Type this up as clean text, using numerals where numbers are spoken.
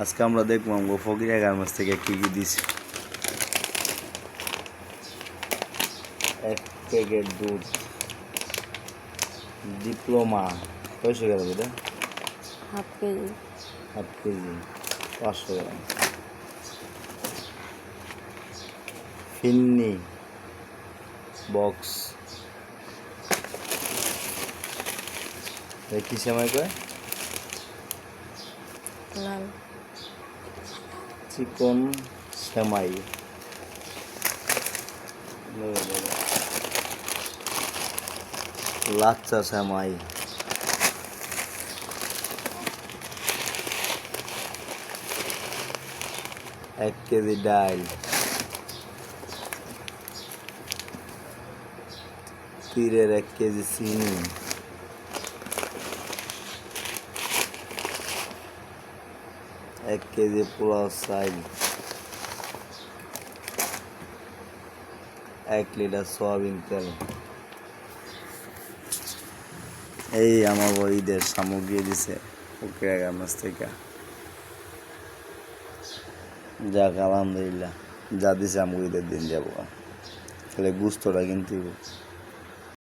আজকে আমরা দেখবো আমগো ফকিরা গার্মেন্টস থেকে কি কি দিছে। 1 প্যাকেট দুধ ডিপ্লোমা কয়শো গ্রাম এটা? Half KG. 500 গ্রাম। ফিন্নি বক্স কি সময় কয়? লাল চিকন সেমাই, লাচ্চা সেমাই, এক কেজি ডাল, তীরের 1 কেজি চিনি, এক কেজি পোলাও চাল, 1 লিটার সয়াবিন তেল। এই আমার ঈদের সামগ্রী দিছে ফকিরা গার্মেন্টস থেকে। যাক আলহামদুলিল্লাহ, যা দিছে আমাকে ঈদের দিন যাবো, তাহলে গুস্তটা কিনতে